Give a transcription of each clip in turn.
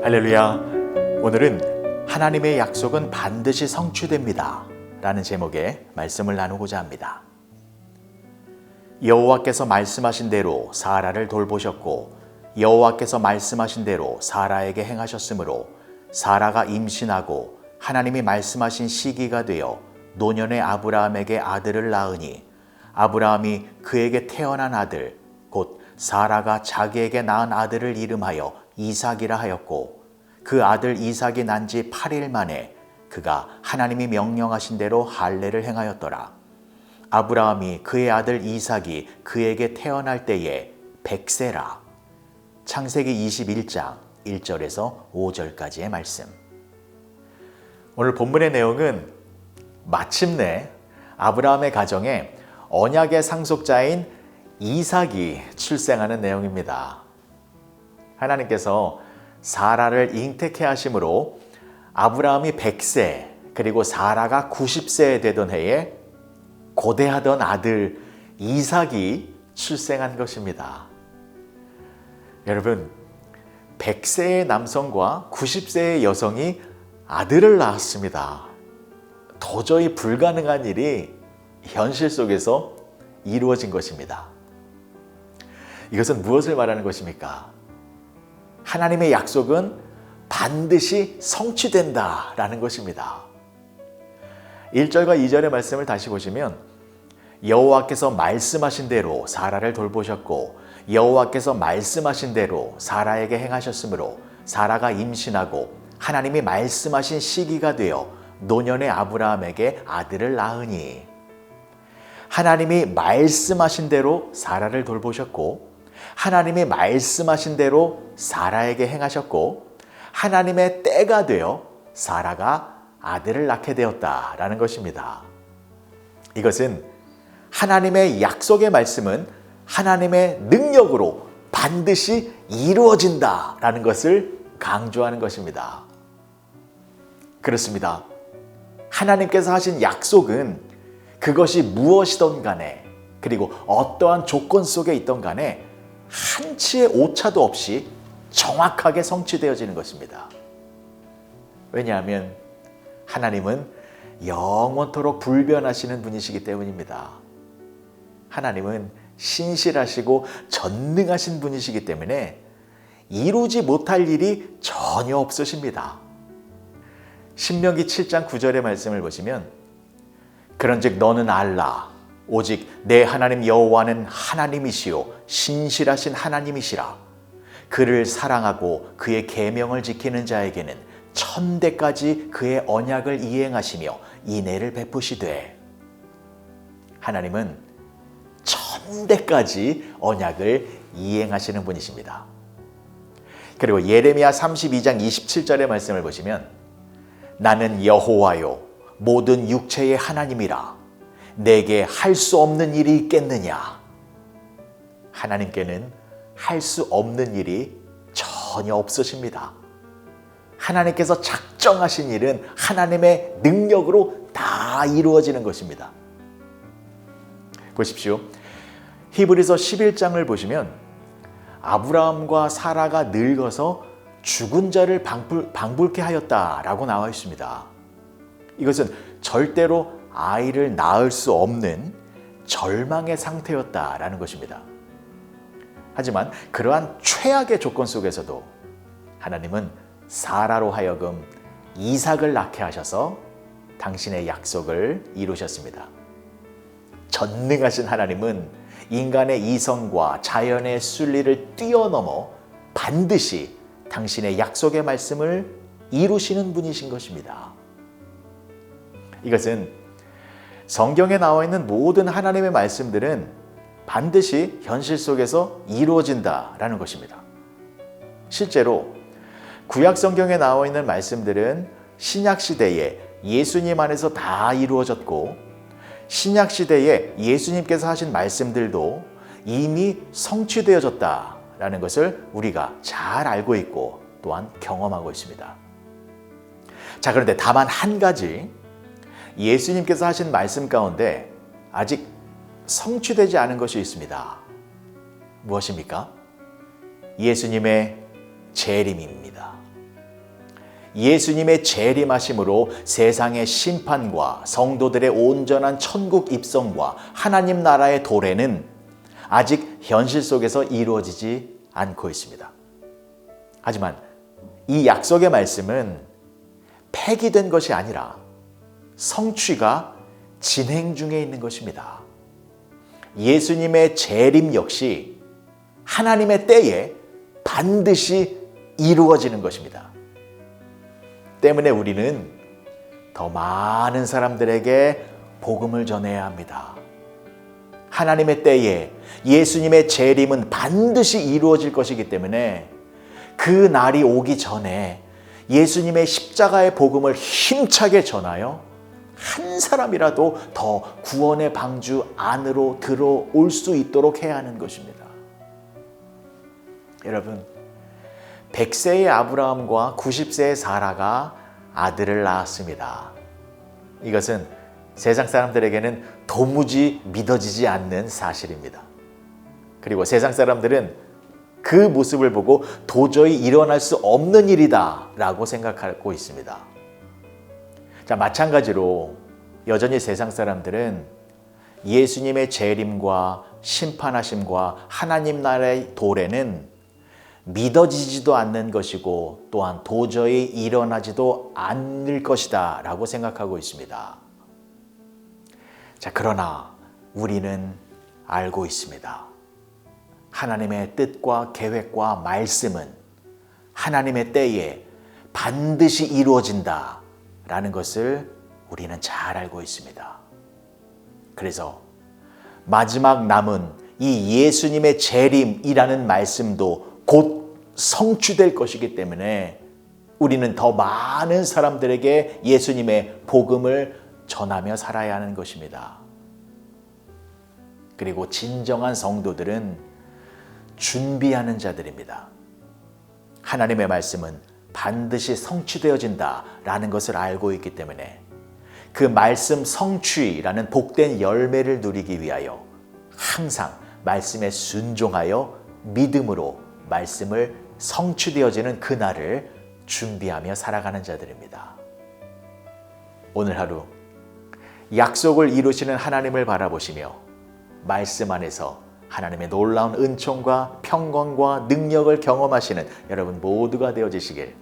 할렐루야. 오늘은 하나님의 약속은 반드시 성취됩니다 라는 제목의 말씀을 나누고자 합니다. 여호와께서 말씀하신 대로 사라를 돌보셨고 여호와께서 말씀하신 대로 사라에게 행하셨으므로 사라가 임신하고 하나님이 말씀하신 시기가 되어 노년의 아브라함에게 아들을 낳으니 아브라함이 그에게 태어난 아들 곧 사라가 자기에게 낳은 아들을 이름하여 이삭이라 하였고 그 아들 이삭이 난 지 8일 만에 그가 하나님이 명령하신 대로 할례를 행하였더라. 아브라함이 그의 아들 이삭이 그에게 태어날 때에 100세라. 창세기 21장 1절에서 5절까지의 말씀. 오늘 본문의 내용은 마침내 아브라함의 가정에 언약의 상속자인 이삭이 출생하는 내용입니다. 하나님께서 사라를 잉태케 하심으로 아브라함이 100세 그리고 사라가 90세 되던 해에 고대하던 아들 이삭이 출생한 것입니다. 여러분, 100세의 남성과 90세의 여성이 아들을 낳았습니다. 도저히 불가능한 일이 현실 속에서 이루어진 것입니다. 이것은 무엇을 말하는 것입니까? 하나님의 약속은 반드시 성취된다라는 것입니다. 1절과 2절의 말씀을 다시 보시면 여호와께서 말씀하신 대로 사라를 돌보셨고 여호와께서 말씀하신 대로 사라에게 행하셨으므로 사라가 임신하고 하나님이 말씀하신 시기가 되어 노년의 아브라함에게 아들을 낳으니 하나님이 말씀하신 대로 사라를 돌보셨고 하나님이 말씀하신 대로 사라에게 행하셨고 하나님의 때가 되어 사라가 아들을 낳게 되었다라는 것입니다. 이것은 하나님의 약속의 말씀은 하나님의 능력으로 반드시 이루어진다라는 것을 강조하는 것입니다. 그렇습니다. 하나님께서 하신 약속은 그것이 무엇이든 간에 그리고 어떠한 조건 속에 있던 간에 한치의 오차도 없이 정확하게 성취되어지는 것입니다. 왜냐하면 하나님은 영원토록 불변하시는 분이시기 때문입니다. 하나님은 신실하시고 전능하신 분이시기 때문에 이루지 못할 일이 전혀 없으십니다. 신명기 7장 9절의 말씀을 보시면 그런즉 너는 알라 오직 내 하나님 여호와는 하나님이시요 신실하신 하나님이시라. 그를 사랑하고 그의 계명을 지키는 자에게는 천대까지 그의 언약을 이행하시며 인애를 베푸시되. 하나님은 천대까지 언약을 이행하시는 분이십니다. 그리고 예레미야 32장 27절의 말씀을 보시면 나는 여호와요 모든 육체의 하나님이라. 내게 할 수 없는 일이 있겠느냐? 하나님께는 할 수 없는 일이 전혀 없으십니다. 하나님께서 작정하신 일은 하나님의 능력으로 다 이루어지는 것입니다. 보십시오. 히브리서 11장을 보시면 아브라함과 사라가 늙어서 죽은 자를 방불케 하였다라고 나와 있습니다. 이것은 절대로 아이를 낳을 수 없는 절망의 상태였다라는 것입니다. 하지만 그러한 최악의 조건 속에서도 하나님은 사라로 하여금 이삭을 낳게 하셔서 당신의 약속을 이루셨습니다. 전능하신 하나님은 인간의 이성과 자연의 순리를 뛰어넘어 반드시 당신의 약속의 말씀을 이루시는 분이신 것입니다. 이것은 성경에 나와 있는 모든 하나님의 말씀들은 반드시 현실 속에서 이루어진다라는 것입니다. 실제로 구약 성경에 나와 있는 말씀들은 신약 시대에 예수님 안에서 다 이루어졌고 신약 시대에 예수님께서 하신 말씀들도 이미 성취되어졌다라는 것을 우리가 잘 알고 있고 또한 경험하고 있습니다. 자, 그런데 다만 한 가지 예수님께서 하신 말씀 가운데 아직 성취되지 않은 것이 있습니다. 무엇입니까? 예수님의 재림입니다. 예수님의 재림하심으로 세상의 심판과 성도들의 온전한 천국 입성과 하나님 나라의 도래는 아직 현실 속에서 이루어지지 않고 있습니다. 하지만 이 약속의 말씀은 폐기된 것이 아니라 성취가 진행 중에 있는 것입니다. 예수님의 재림 역시 하나님의 때에 반드시 이루어지는 것입니다. 때문에 우리는 더 많은 사람들에게 복음을 전해야 합니다. 하나님의 때에 예수님의 재림은 반드시 이루어질 것이기 때문에 그 날이 오기 전에 예수님의 십자가의 복음을 힘차게 전하여 한 사람이라도 더 구원의 방주 안으로 들어올 수 있도록 해야 하는 것입니다. 여러분, 100세의 아브라함과 90세의 사라가 아들을 낳았습니다. 이것은 세상 사람들에게는 도무지 믿어지지 않는 사실입니다. 그리고 세상 사람들은 그 모습을 보고 도저히 일어날 수 없는 일이다 라고 생각하고 있습니다. 자, 마찬가지로 여전히 세상 사람들은 예수님의 재림과 심판하심과 하나님 나라의 도래는 믿어지지도 않는 것이고 또한 도저히 일어나지도 않을 것이다 라고 생각하고 있습니다. 자, 그러나 우리는 알고 있습니다. 하나님의 뜻과 계획과 말씀은 하나님의 때에 반드시 이루어진다 라는 것을 우리는 잘 알고 있습니다. 그래서 마지막 남은 이 예수님의 재림이라는 말씀도 곧 성취될 것이기 때문에 우리는 더 많은 사람들에게 예수님의 복음을 전하며 살아야 하는 것입니다. 그리고 진정한 성도들은 준비하는 자들입니다. 하나님의 말씀은 반드시 성취되어진다라는 것을 알고 있기 때문에 그 말씀 성취라는 복된 열매를 누리기 위하여 항상 말씀에 순종하여 믿음으로 말씀을 성취되어지는 그날을 준비하며 살아가는 자들입니다. 오늘 하루 약속을 이루시는 하나님을 바라보시며 말씀 안에서 하나님의 놀라운 은총과 평강과 능력을 경험하시는 여러분 모두가 되어지시길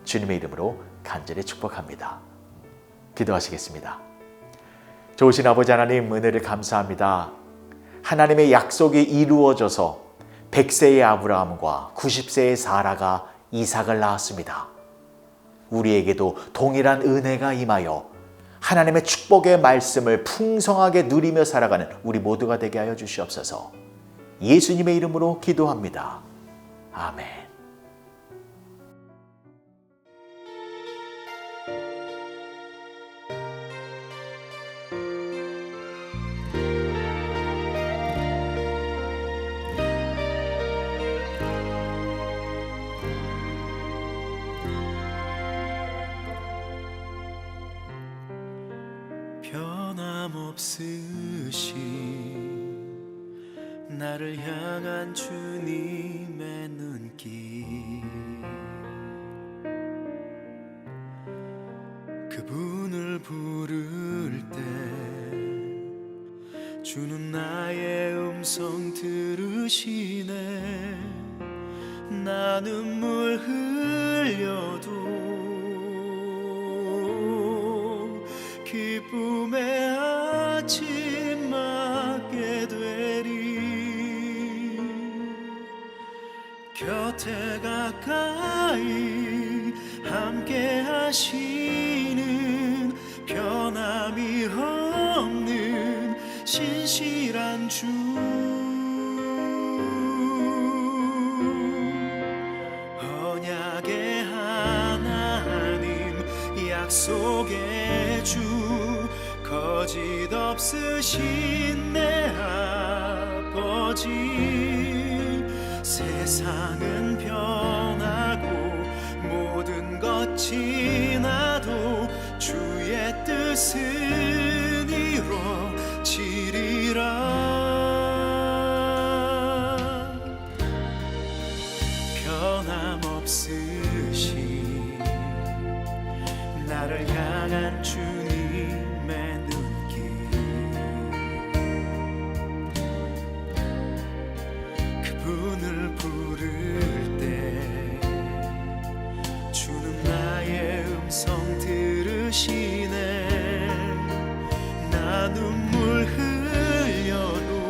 주님의 이름으로 간절히 축복합니다. 기도하시겠습니다. 좋으신 아버지 하나님, 은혜를 감사합니다. 하나님의 약속이 이루어져서 100세의 아브라함과 90세의 사라가 이삭을 낳았습니다. 우리에게도 동일한 은혜가 임하여 하나님의 축복의 말씀을 풍성하게 누리며 살아가는 우리 모두가 되게 하여 주시옵소서. 예수님의 이름으로 기도합니다. 아멘. 변함없으신 나를 향한 주님의 눈길, 그분을 부를 때 주는 나의 음성 들으시네. 나 눈물 흘려도 기쁨의 아침 맞게 되리. 곁에 가까이 함께 하시는 변함이 없는 신실한 주, 언약의 하나님, 약속의 주, 거짓 없으신 내 아버지. 세상은 변하고 모든 것 지나도 주의 뜻은 이루어지리라. 변함없으신 나를 향한 주님의 눈길 그분을 부를 때 주는 나의 음성 들으시네 나 눈물 흘려도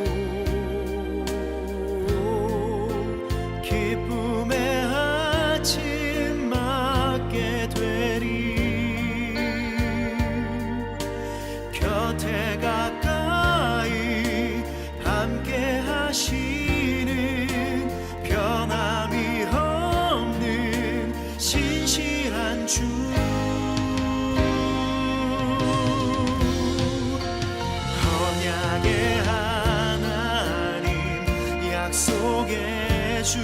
기쁨의 아침 맞게 되리 곁에 가까이 함께 하시는 변함이 없는 신실한 주 언약의 하나님 약속의 주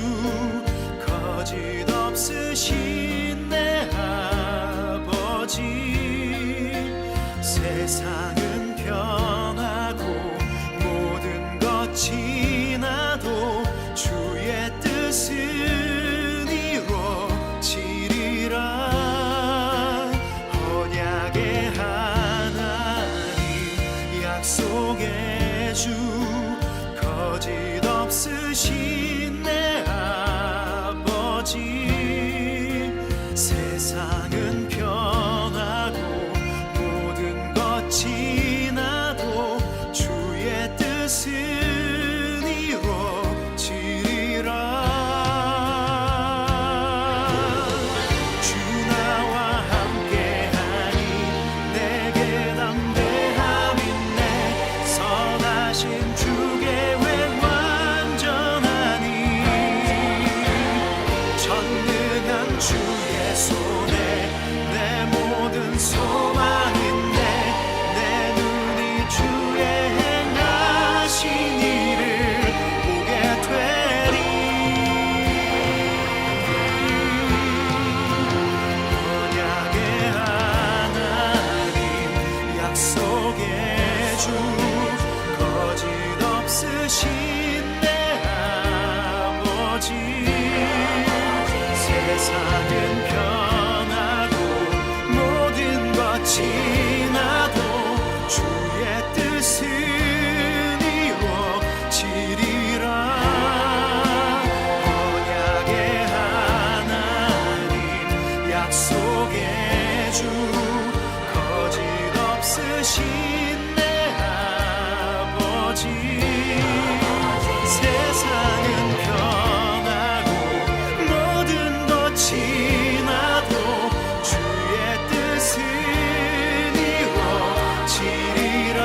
거짓 없으신 내 아버지 세상은 변하고 모든 것 지나도 주의 뜻은 이루어지리라 언약의 하나님 약속의 주 거짓 없으신 내 아버지 세상은 변하고 모든 것 지나도 주의 뜻은 이루어지리라 주 나와 함께하니 내게 담대함 있네 선하신 주 계획 완전하니 전능한 주의 손에 내 모든 소망 있네 내 눈이 주의 행하신 일을 보게 되리 언약의 하나님 약속의 주 거짓 없으신 내 아버지 세상은 변하고 모든 것 지나도 주의 뜻은 이루어지리라 언약의 하나님 약속의 주 거짓 없으신 내 아버지 세상은 변하고 모든 것 지나도 주의 뜻은 이루어지리라